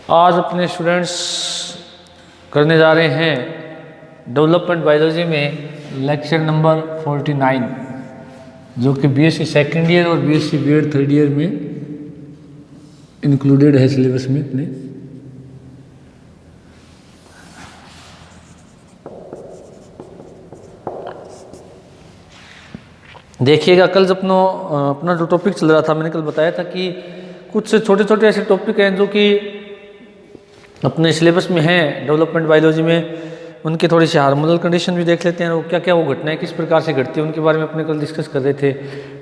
आज अपने स्टूडेंट्स करने जा रहे हैं डेवलपमेंट बायोलॉजी में लेक्चर नंबर 49, जो कि बीएससी सेकेंड ईयर और बीएससी बीएड थर्ड ईयर में इंक्लूडेड है सिलेबस में अपने। देखिएगा, कल जब अपना जो टॉपिक चल रहा था, मैंने कल बताया था कि कुछ छोटे छोटे ऐसे टॉपिक हैं जो कि अपने सिलेबस में हैं डेवलपमेंट बायोलॉजी में। उनके थोड़ी सी हार्मोनल कंडीशन भी देख लेते हैं, वो क्या क्या वो घटनाएं किस प्रकार से घटती है उनके बारे में अपने कल डिस्कस कर रहे थे।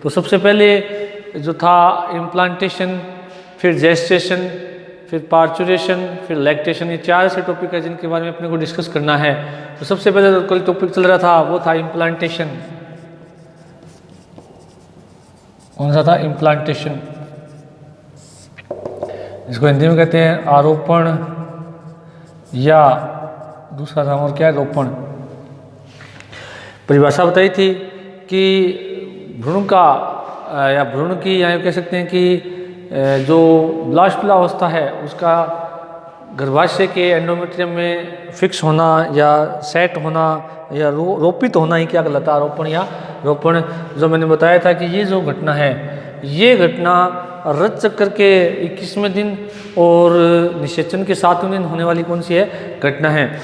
तो सबसे पहले जो था इम्प्लांटेशन, फिर जेस्टेशन, फिर पार्चुरेशन, फिर लैक्टेशन, ये चार ऐसे टॉपिक है जिनके बारे में अपने को डिस्कस करना है। तो सबसे पहले जो कल टॉपिक चल रहा था वो था इम्प्लांटेशन। कौन सा था? इम्प्लांटेशन, इसको हिंदी में कहते हैं आरोपण, या दूसरा नाम और क्या है, रोपण। परिभाषा बताई थी कि भ्रूण का या भ्रूण की, या कह सकते हैं कि जो ब्लास्टुला अवस्था है उसका गर्भाशय के एंडोमेट्रियम में फिक्स होना या सेट होना या रोपित होना ही क्या कहलाता है? आरोपण या रोपण। जो मैंने बताया था कि ये जो घटना है, ये घटना रज चक्कर के 21वें दिन और निषेचन के 7वें दिन होने वाली कौन सी है? घटना है।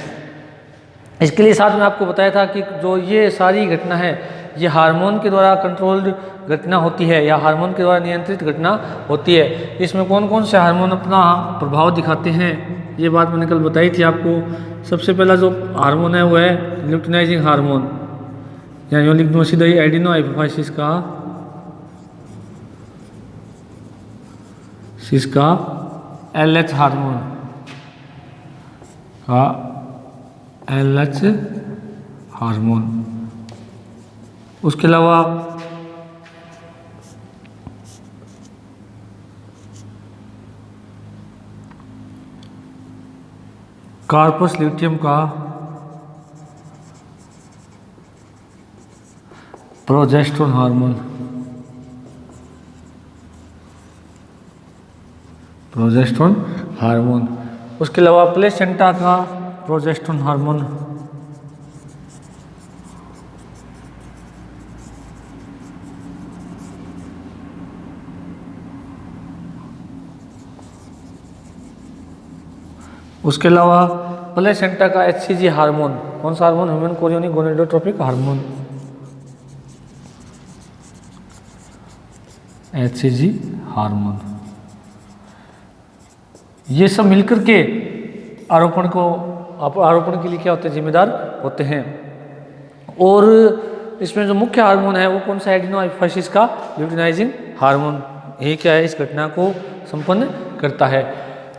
इसके लिए साथ में आपको बताया था कि जो ये सारी घटना है ये हार्मोन के द्वारा कंट्रोल्ड घटना होती है या हार्मोन के द्वारा नियंत्रित घटना होती है। इसमें कौन कौन से हार्मोन अपना प्रभाव दिखाते हैं, ये बात मैंने कल बताई थी आपको। सबसे पहला जो हार्मोन है वो है ल्यूटिनाइजिंग हार्मोन, या यूँ लिख दूँ सीधा ही एडिनो हाइपोफाइसिस का इसका LH हार्मोन का LH हार्मोन। उसके अलावा कार्पस ल्यूटियम का प्रोजेस्टेरोन हार्मोन, प्रोजेस्टेरोन हार्मोन। उसके अलावा प्लेसेंटा का प्रोजेस्टेरोन हार्मोन। उसके अलावा प्लेसेंटा का HCG हार्मोन। कौन सा hormone? Human chorionic gonadotropic hormone, HCG hormone. ये सब मिलकर के आरोपण के लिए क्या होते हैं? जिम्मेदार होते हैं। और इसमें जो मुख्य हार्मोन है वो कौन सा? एडिनो हाइपोफाइसिस का ल्यूटिनाइजिंग हार्मोन। ये क्या है? इस घटना को संपन्न करता है।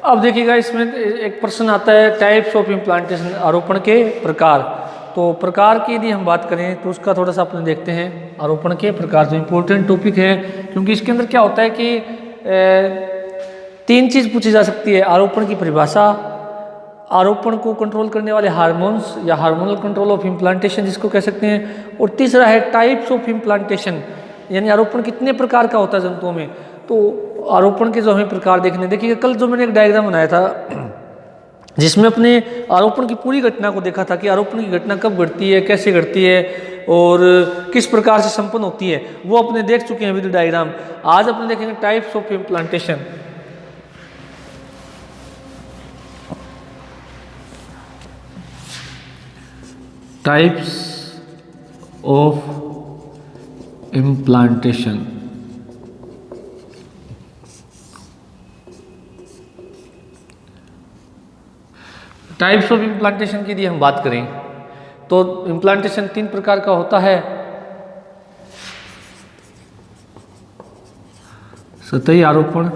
अब देखिएगा, इसमें एक प्रश्न आता है टाइप्स ऑफ इम्प्लांटेशन, आरोपण के प्रकार। तो प्रकार की यदि हम बात करें तो उसका थोड़ा सा अपने देखते हैं। आरोपण के प्रकार जो इम्पोर्टेंट टॉपिक है, क्योंकि इसके अंदर क्या होता है कि तीन चीज़ पूछी जा सकती है: आरोपण की परिभाषा, आरोपण को कंट्रोल करने वाले हार्मोन्स या हार्मोनल कंट्रोल ऑफ इम्प्लांटेशन जिसको कह सकते हैं, और तीसरा है टाइप्स ऑफ इम्प्लांटेशन, यानी आरोपण कितने प्रकार का होता है जंतुओं में। तो आरोपण के जो हमें प्रकार देखने, देखिए कल जो मैंने एक डायग्राम बनाया था जिसमें अपने आरोपण की पूरी घटना को देखा था कि आरोपण की घटना कब घटती है, कैसे घटती है और किस प्रकार से संपन्न होती है, वो अपने देख चुके हैं विद डायग्राम। आज अपने देखेंगे types of implantation. Types of implantation. Types of implantation की यदि हम बात करें तो इम्प्लांटेशन तीन प्रकार का होता है: सतही आरोपण,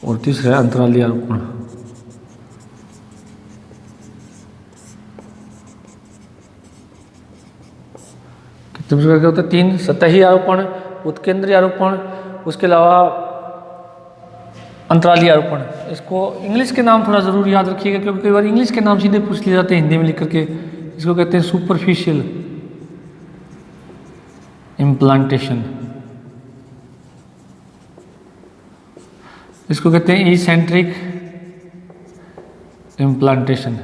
और तीसरा है अंतराली आरोपण। कितने प्रकार के होते हैं? तीन: सतही आरोपण, उत्केंद्रीय आरोपण, उसके अलावा अंतराली आरोपण, इसको इंग्लिश के नाम थोड़ा ज़रूर याद रखिएगा क्योंकि कई बार इंग्लिश के नाम सीधे पूछ लिए जाते हैं हिंदी में लिख करके। इसको कहते हैं सुपरफिशियल इम्प्लांटेशन, इसको कहते हैं इसेंट्रिक इम्प्लांटेशन,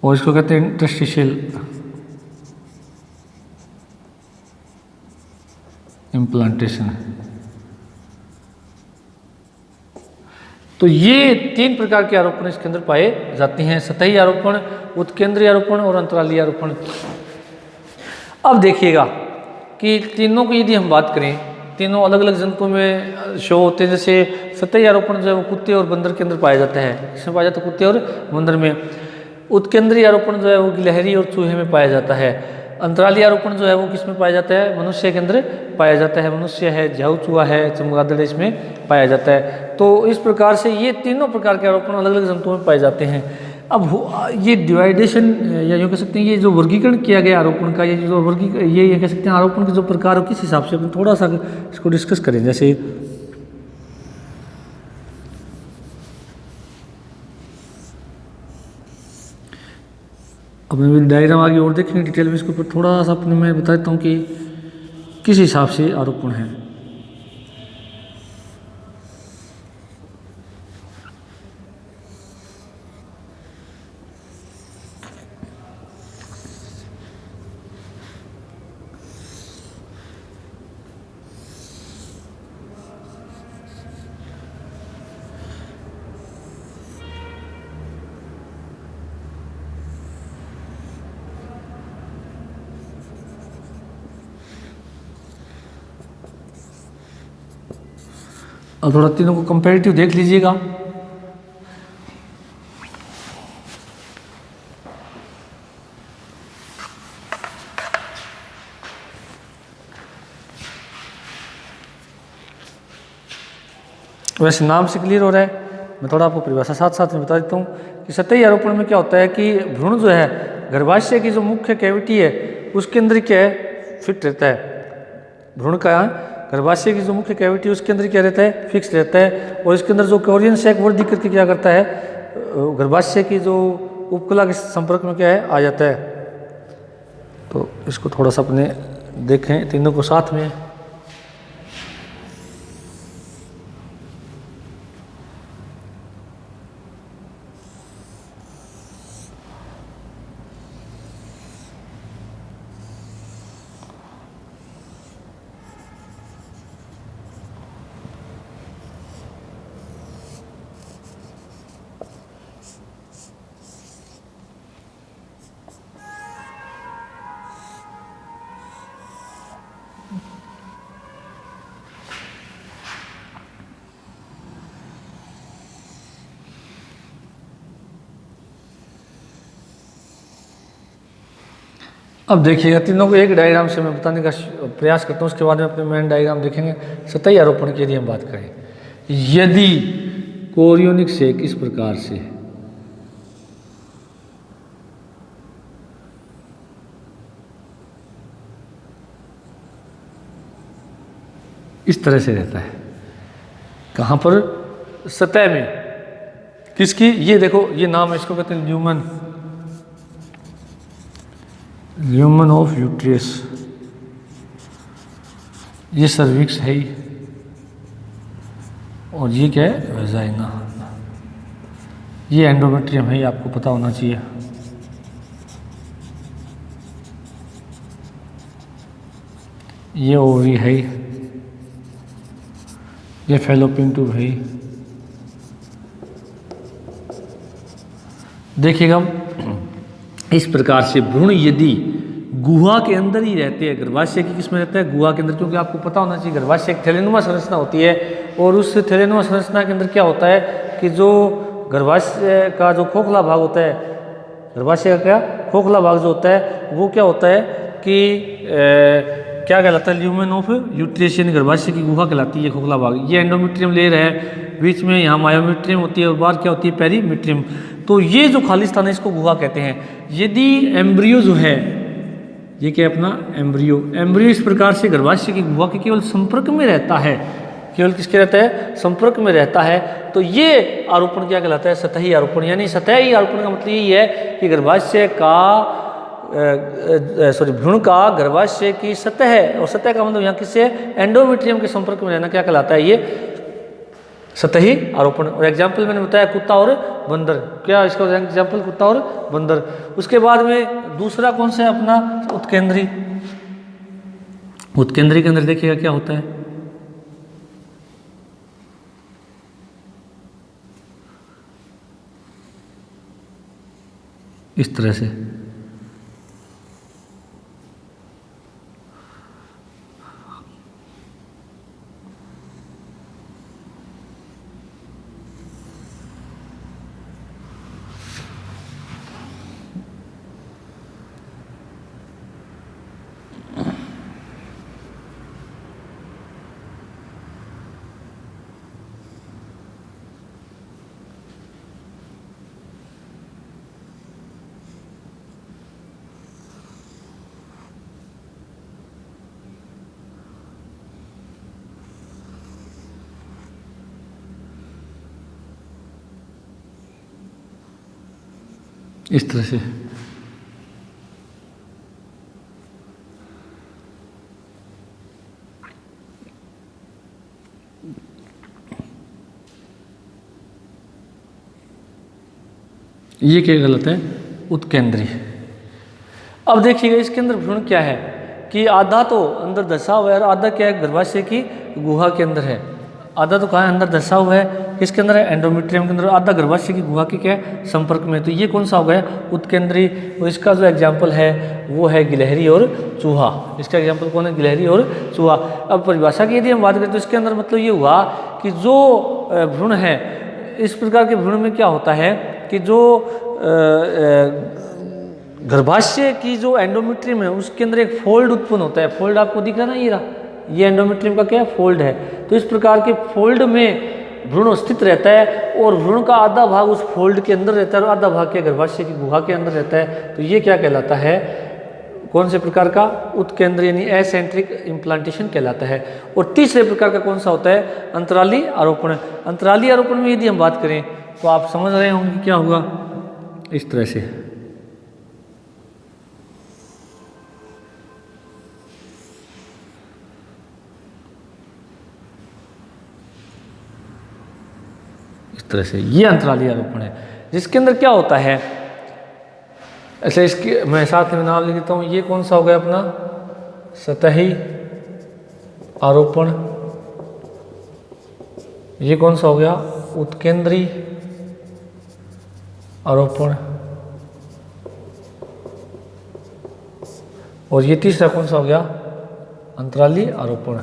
और इसको कहते हैं इंटरस्टिशियल इम्प्लांटेशन। तो ये 3 प्रकार के आरोपण इसके अंदर पाए जाते हैं, सतही आरोपण, उत्केंद्रीय आरोपण और अंतराली आरोपण। अब देखिएगा कि तीनों की यदि हम बात करें, तीनों अलग अलग जंतुओं में शो होते हैं। जैसे सतही आरोपण जो है वो कुत्ते और बंदर के अंदर पाया जाता है, इसमें पाया जाता है कुत्ते और बंदर में। उत्केंद्रीय आरोपण जो है वो गिलहरी और चूहे में पाया जाता है। अंतराली आरोपण जो है वो किस में पाया जाता है, मनुष्य के अंदर पाया जाता है। मनुष्य है, झाऊ चूहा है, चमगादड़ इसमें पाया जाता है। तो इस प्रकार से ये तीनों प्रकार के आरोपण अलग अलग जंतुओं में पाए जाते हैं। अब ये डिवाइडेशन या यूँ कह सकते हैं ये जो वर्गीकरण किया गया आरोपण का, ये जो ये कह सकते हैं आरोपण के जो प्रकार हो किस हिसाब से, अपन थोड़ा सा इसको डिस्कस करें। जैसे अब मैं डायग्राम आगे और देखेंगे डिटेल में, इसके ऊपर थोड़ा सा अपने मैं बता देता हूँ कि किस हिसाब से आरोपण है। अब थोड़ा तीनों को कंपैरेटिव देख लीजिएगा। वैसे नाम से क्लियर हो रहा है, मैं थोड़ा आपको परिभाषा साथ साथ में बता देता हूँ कि सतही आरोपण में क्या होता है कि भ्रूण जो है गर्भाशय की जो मुख्य कैविटी है उसके अंदर क्या है, फिट रहता है। भ्रूण का गर्भाशय की जो मुख्य कैविटी है उसके अंदर क्या रहता है, फिक्स रहता है। और इसके अंदर जो कोरियन सैक वृद्धि करके क्या करता है, गर्भाशय की जो उपकला के संपर्क में क्या है, आ जाता है। तो इसको थोड़ा सा अपने देखें तीनों को साथ में। अब देखिएगा तीनों को एक डायग्राम से मैं बताने का प्रयास करता हूँ, उसके बाद में अपने मेन डायग्राम देखेंगे। सतही आरोपण की यदि हम बात करें, यदि कोरियोनिक सैक इस प्रकार से इस तरह से रहता है, कहाँ पर, सतह में, किसकी, ये देखो ये नाम है, इसको कहते हैं ल्यूमन ऑफ यूट्रियस। ये सर्विक्स है ही, और ये क्या है, वेजाइना। ये एंडोमेट्रियम है, ये आपको पता होना चाहिए। ये ओवरी है, ये फैलोपियन ट्यूब है। देखिएगा इस प्रकार से भ्रूण यदि गुहा के अंदर ही रहते हैं, गर्भाशय की किस में रहता है, गुहा के अंदर, क्योंकि आपको पता होना चाहिए गर्भाशय एक थैलेनुमा संरचना होती है। और उस थैलेनुमा संरचना के अंदर क्या होता है कि जो गर्भाशय का जो खोखला भाग होता है, गर्भाशय का क्या खोखला भाग जो होता है वो क्या होता है कि क्या कहलाता है, ल्यूमेन ऑफ यूट्रियस, यानी गर्भाशय की गुहा कहलाती है खोखला भाग। ये एंडोमेट्रियम लेयर है, बीच में यहाँ मायोमेट्रियम होती है और बाहर क्या होती है, पेरीमेट्रियम। तो ये जो खाली स्थान है इसको गुहा कहते हैं। यदि एम्ब्रियो जो है ये क्या है अपना एम्ब्रियो। एम्ब्रियो इस प्रकार से गर्भाशय की गुहा के केवल संपर्क में रहता है, केवल किसके रहता है, संपर्क में रहता है। तो ये आरोपण क्या कहलाता है, सतही आरोपण। यानी सतही आरोपण का मतलब यही है कि गर्भाशय का भ्रूण का गर्भाशय की सतह है, और सतह का मतलब यहाँ किससे, एंडोमेट्रियम के संपर्क में रहना क्या कहलाता है, ये सतही आरोपण। और एग्जाम्पल मैंने बताया कुत्ता और बंदर, क्या इसका एग्जाम्पल कुत्ता और बंदर। उसके बाद में दूसरा कौन सा है अपना उत्केंद्री। उत्केंद्री के अंदर देखिएगा क्या होता है, इस तरह से इस तरह से ये क्या गलत है, उत्केंद्री। अब देखिएगा इसके अंदर भ्रूण क्या है कि आधा तो अंदर धसा हुआ है और आधा क्या है, गर्भाशय की गुहा के अंदर है। आधा तो कहाँ है, अंदर धसा हुआ है, किसके अंदर है, एंडोमेट्रियम के अंदर, आधा गर्भाशय की गुहा के क्या है, संपर्क में। तो ये कौन सा हो गया, उत्केंद्री। और इसका जो एग्जाम्पल है वो है गिलहरी और चूहा। इसका एग्जाम्पल कौन है, गिलहरी और चूहा। अब परिभाषा की यदि हम बात करें तो इसके अंदर मतलब ये हुआ कि जो भ्रूण है, इस प्रकार के भ्रूण में क्या होता है कि जो गर्भाशय की जो एंडोमेट्रियम है उसके अंदर एक फोल्ड उत्पन्न होता है। फोल्ड आपको दिख रहा है ना, ये रहा, ये एंडोमेट्रियम का क्या है, फोल्ड है। तो इस प्रकार के फोल्ड में भ्रूण स्थित रहता है और भ्रूण का आधा भाग उस फोल्ड के अंदर रहता है और आधा भाग के गर्भाशय की गुहा के अंदर रहता है। तो ये क्या कहलाता है, कौन से प्रकार का, उत्केंद्री यानी एसेंट्रिक इम्प्लांटेशन कहलाता है। और तीसरे प्रकार का कौन सा होता है, अंतराली आरोपण। अंतराली आरोपण में यदि हम बात करें तो आप समझ रहे होंगे कि क्या होगा, इस तरह से तरह से ये अंतराली आरोपण है, जिसके अंदर क्या होता है, ऐसे इसके मैं साथ में नाम लिख देता हूँ। ये कौन सा हो गया अपना, सतही आरोपण। ये कौन सा हो गया, उत्केंद्री आरोपण। और ये तीसरा कौन सा हो गया, अंतराली आरोपण।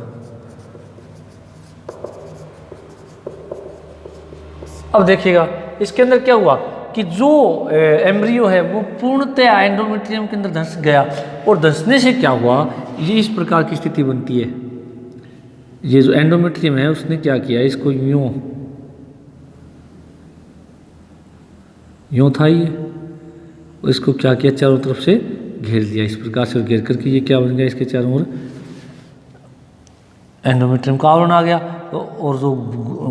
अब देखिएगा इसके अंदर क्या हुआ कि जो एम्ब्रियो है वो पूर्णतः एंडोमेट्रियम के अंदर धंस गया, और धंसने से क्या हुआ, ये इस प्रकार की स्थिति बनती है। ये जो एंडोमेट्रियम है उसने क्या किया, इसको यूं था ये, इसको क्या किया, चारों तरफ से घेर दिया इस प्रकार से, घेर करके ये क्या बन गया, इसके चारों ओर एंडोमेट्रियम का आवरण आ गया, और जो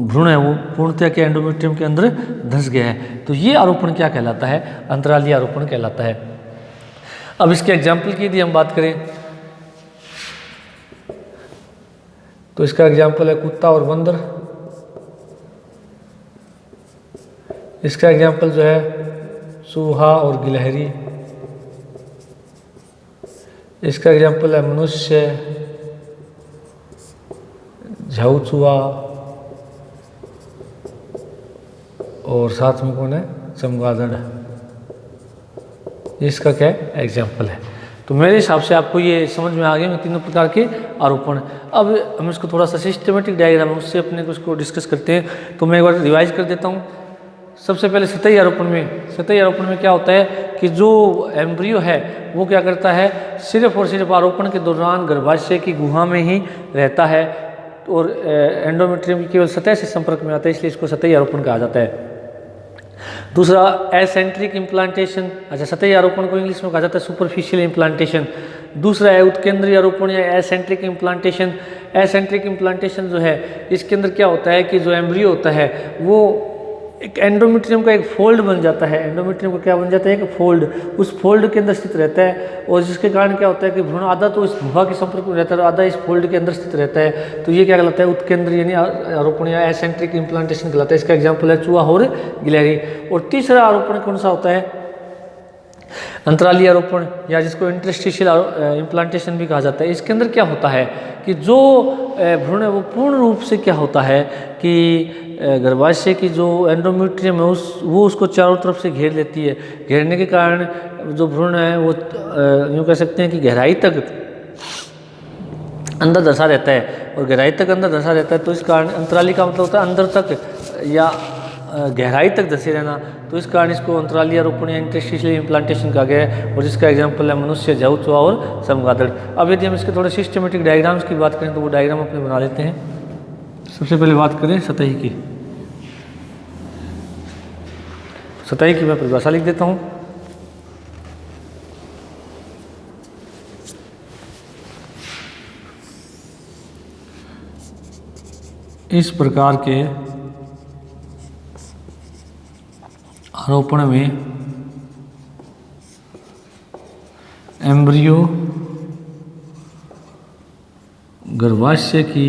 भ्रूण है वो पूर्णतः के एंडोमेट्रियम के अंदर धंस गया है। तो ये आरोपण क्या कहलाता है, अंतराली आरोपण कहलाता है। अब इसके एग्जाम्पल की यदि हम बात करें तो इसका एग्जाम्पल है कुत्ता और बंदर। इसका एग्जाम्पल जो है चूहा और गिलहरी। इसका एग्जाम्पल है मनुष्य, झाऊचुआ, और साथ में कौन है, चमगादड़। इसका क्या है, एग्जाम्पल है। तो मेरे हिसाब से आपको ये समझ में आ गए मैं तीनों प्रकार के आरोपण। अब हम इसको थोड़ा सा सिस्टमेटिक डायग्राम है उससे अपने को इसको डिस्कस करते हैं। तो मैं एक बार रिवाइज कर देता हूँ। सबसे पहले सतही आरोपण में क्या होता है कि जो एम्ब्रियो है वो क्या करता है, सिर्फ और सिर्फ आरोपण के दौरान गर्भाशय की गुहा में ही रहता है और एंडोमेट्रियम की केवल सतह से संपर्क में आता है, इसलिए इसको सतही आरोपण कहा जाता है। दूसरा एसेंट्रिक इम्प्लांटेशन, अच्छा सतही आरोपण को इंग्लिश में कहा जाता है सुपरफिशियल इम्प्लांटेशन, दूसरा है उत्केंद्रीय आरोपण या एसेंट्रिक इम्प्लांटेशन। एसेंट्रिक इम्प्लांटेशन जो है इसके अंदर क्या होता है कि जो एम्ब्रियो होता है वो एक एंडोमेट्रियम का एक फोल्ड बन जाता है। एंडोमेट्रियम का क्या बन जाता है? एक फोल्ड। उस फोल्ड के अंदर स्थित रहता है और जिसके कारण क्या होता है कि भ्रूण आधा तो इस गुहा के संपर्क में रहता है और आधा इस फोल्ड के अंदर स्थित रहता है। तो ये क्या कहलाता है? उत्केंद्रीय यानी आरोपण या एसेंट्रिक इम्प्लांटेशन कहलाता है। इसका एग्जाम्पल है चूहा और गिलहरी। और तीसरा आरोपण कौन सा होता है? अंतराली आरोपण या जिसको इंटरस्टिशियल इम्प्लांटेशन भी कहा जाता है। इसके अंदर क्या होता है कि जो भ्रूण है वो पूर्ण रूप से क्या होता है कि गर्भाशय की जो एंडोमेट्रियम है वो उसको चारों तरफ से घेर लेती है। घेरने के कारण जो भ्रूण है वो यूँ कह सकते हैं कि गहराई तक अंदर धंसा रहता है और गहराई तक अंदर धंसा रहता है। तो इस कारण अंतराली का मतलब होता है अंदर तक या गहराई तक धंसे रहना। तो इस कारण इसको अंतराली आरोपण या इंटरस्टिशियल इम्प्लांटेशन कहा गया है। और जिसका एग्जाम्पल है मनुष्य, जऊ, चूहा और चमगादड़। अब यदि हम इसके थोड़े सिस्टमेटिक डायग्राम्स की बात करें तो वो डायग्राम अपने बना लेते हैं। सबसे पहले बात करें सतही की। सतही की मैं परिभाषा लिख देता हूँ। इस प्रकार के आरोपण में एम्ब्रियो गर्भाशय की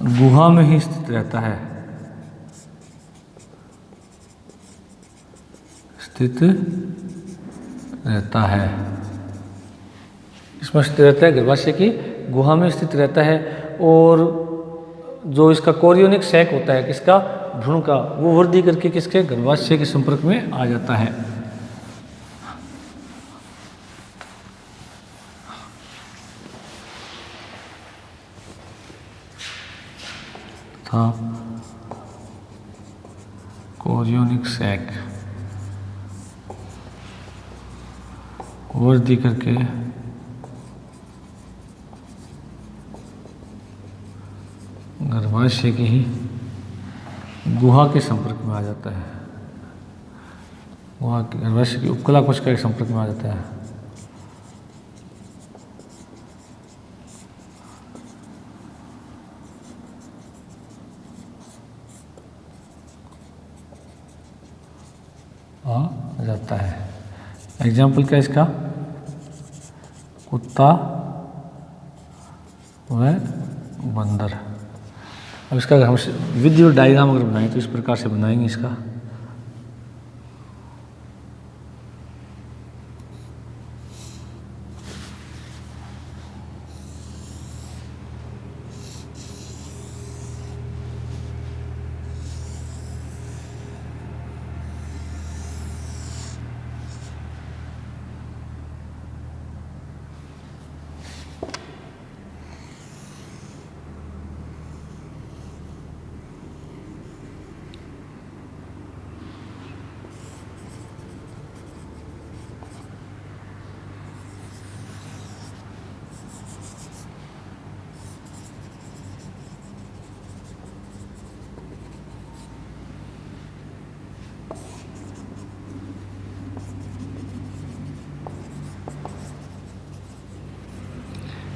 गुहा में ही स्थित रहता है। इसमें स्थित रहता है, गर्भाशय की गुहा में स्थित रहता है। और जो इसका कोरियोनिक सैक होता है किसका? भ्रूण का, वो वृद्धि करके किसके? गर्भाशय के संपर्क में आ जाता है। कोरियोनिक सैक वृद्धि करके गर्भाशय की ही गुहा के संपर्क में आ जाता है। गुहा के गर्भाशय की उपकला कोशिका के संपर्क में आ जाता है। आ जाता है। एग्जाम्पल क्या इसका? कुत्ता व बंदर। अब इसका हम विजुअल डायग्राम अगर बनाएं तो इस प्रकार से बनाएंगे इसका।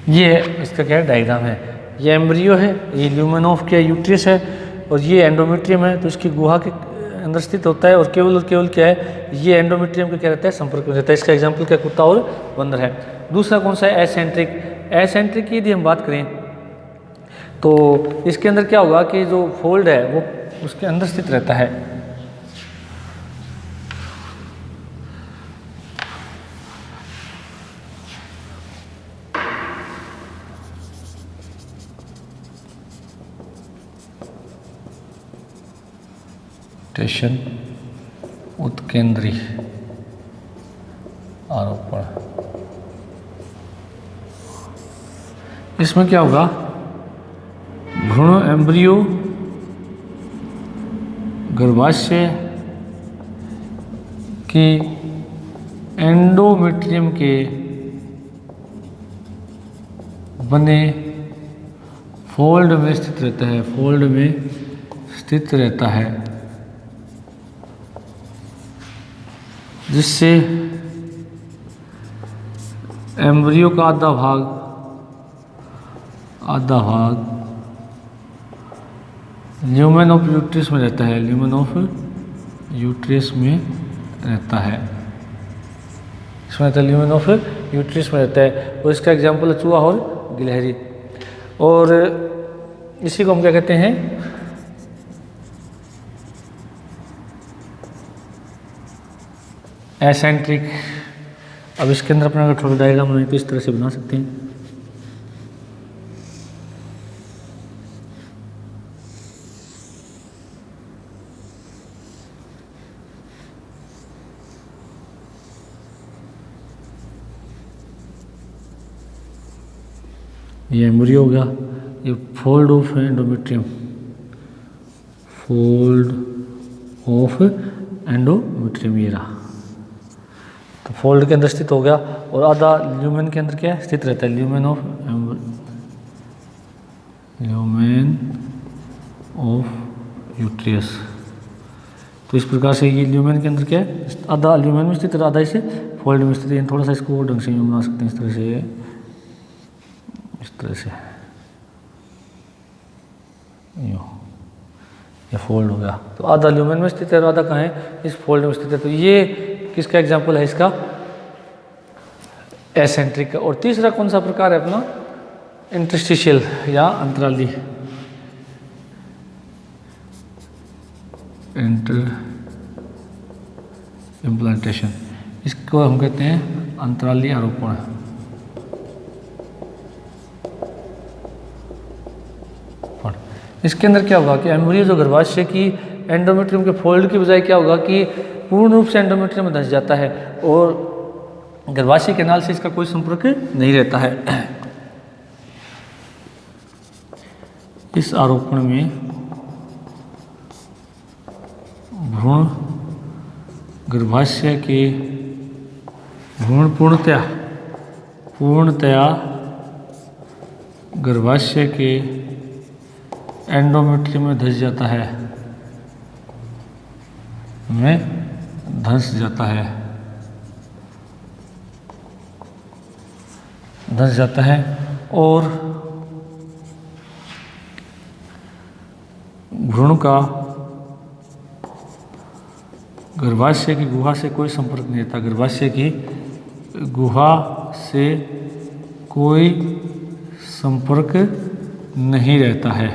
ये इसका क्या है? डायग्राम है। ये एम्ब्रियो है, ये ल्यूमेन ऑफ क्या यूट्रस है और ये एंडोमेट्रियम है। तो इसकी गुहा के अंदर स्थित होता है और केवल क्या है? ये एंडोमेट्रियम का क्या रहता है? संपर्क में रहता है। इसका एग्जाम्पल क्या? कुत्ता और बंदर है। दूसरा कौन सा है? एसेंट्रिक। एसेंट्रिक की यदि हम बात करें तो इसके अंदर क्या होगा कि जो फोल्ड है वो उसके अंदर स्थित रहता है। उत्केंद्रीय आरोपण। इसमें क्या होगा? भ्रूण एम्ब्रियो गर्भाशय की एंडोमेट्रियम के बने फोल्ड में स्थित रहता है। फोल्ड में स्थित रहता है जिससे एम्ब्रियो का आधा भाग ल्यूमेन ऑफ यूट्रस में रहता है, ल्यूमेन ऑफ यूट्रस में रहता है, इसमें रहता है, ल्यूमेन ऑफ यूट्रस में रहता है। और इसका एग्जाम्पल है चूहा और गिलहरी। और इसी को हम क्या कहते हैं, एसेंट्रिक। अब इसके अंदर अपना अगर थोड़ा डायग्राम बनाए तो इस तरह से बना सकते हैं। ये एम्ब्रियो हो गया, ये fold of endometrium, fold of endometrium ये रहा। तो फोल्ड के अंदर स्थित हो गया और आधा ल्यूमेन के अंदर क्या है, स्थित रहता है, ल्यूमेन ऑफ यूट्रियस। तो इस प्रकार से ये ल्यूमेन के अंदर क्या है, आधा ल्यूमेन में स्थित है, आधा इसे फोल्ड में स्थित है। थोड़ा सा इसको ढंग से बना सकते हैं, इस तरह से, इस तरह से ये फोल्ड हो गया। तो आधा ल्यूमेन में स्थित है और आधा कहाँ है, इस फोल्ड में स्थित है। तो ये किसका एग्जाम्पल है, इसका एसेंट्रिक का। और तीसरा कौन सा प्रकार है अपना, इंटरस्टिशियल या अंतराली, इंटर इम्प्लांटेशन, इसको हम कहते हैं अंतराली आरोपण। इसके अंदर क्या होगा कि एम्ब्रियो जो गर्भाशय की एंडोमेट्रियम के फोल्ड की बजाय क्या होगा कि पूर्ण रूप से एंडोमेट्रियम में धंस जाता है और गर्भाशय के नाल से इसका कोई संपर्क नहीं रहता है। इस आरोपण में भ्रूण गर्भाशय के भ्रूण पूर्णतया गर्भाशय के एंडोमेट्रियम में धंस जाता है, धंस जाता है और भ्रूण का गर्भाशय की गुहा से कोई संपर्क नहीं रहता, गर्भाशय की गुहा से कोई संपर्क नहीं रहता है।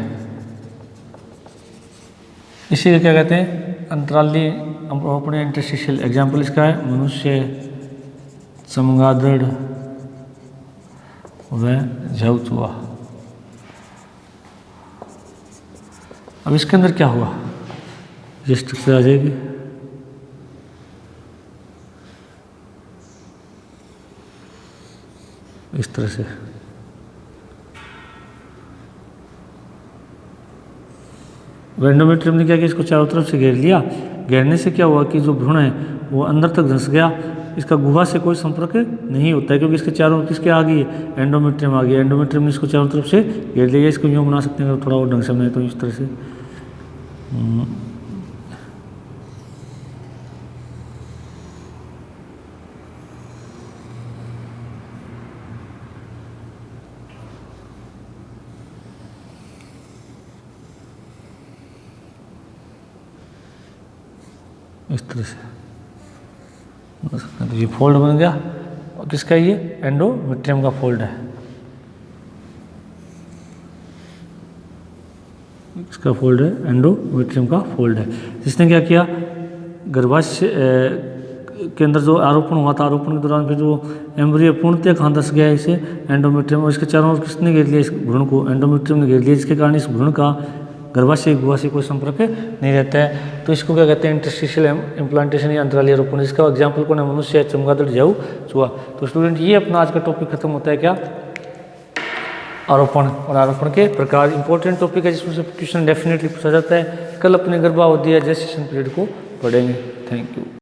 इसी को क्या कहते हैं, अंतराली अपने इंटरस्टिशियल। एग्जाम्पल इसका है मनुष्य, चमगादड़ व झवचुआ। अब इसके अंदर क्या हुआ, ये स्ट्रक्चर आ जाएगी, इस तरह से। एंडोमेट्रियम ने क्या किया, इसको चारों तरफ से घेर लिया। घेरने से क्या हुआ कि जो भ्रूण है वो अंदर तक धंस गया, इसका गुहा से कोई संपर्क नहीं होता है क्योंकि इसके चारों किसके आ गई, एंडोमेट्रियम आ गई। एंडोमेट्रियम ने इसको चारों तरफ से घेर लिया। इसको यूँ बना सकते हैं, थोड़ा और ढंग से बनाए तो इस तरह से। इस तरह से तो ये फोल्ड बन गया। और किसका, ये एंडोमेट्रियम का फोल्ड है, इसका फोल्ड है, एंडोमेट्रियम का फोल्ड है। जिसने क्या किया, गर्भाशय के अंदर जो आरोपण हुआ था, आरोपण के दौरान फिर जो एम्ब्रियो पूर्णतः कहाँ धंस गया, इसे एंडोमेट्रियम। और इसके चारों ओर किसने घेर लिया, इस भ्रूण को एंडोमेट्रियम ने घेर लिया, जिसके कारण इस भ्रूण का गर्भाशय गुहा से कोई संपर्क नहीं रहता है। तो इसको क्या कहते हैं, इंटरस्टिशियल इम्प्लांटेशन या अंतराली आरोपण। इसका एग्जाम्पल कौन है, मनुष्य, चमगादड़, झवचुआ। तो स्टूडेंट ये अपना आज का टॉपिक खत्म होता है, क्या, आरोपण और आरोपण के प्रकार। इंपॉर्टेंट टॉपिक है जिसमें से क्वेश्चन डेफिनेटली पूछा जाता है। कल अपने गर्भावधि या जेस्टेशन पीरियड को पढ़ेंगे। Thank you.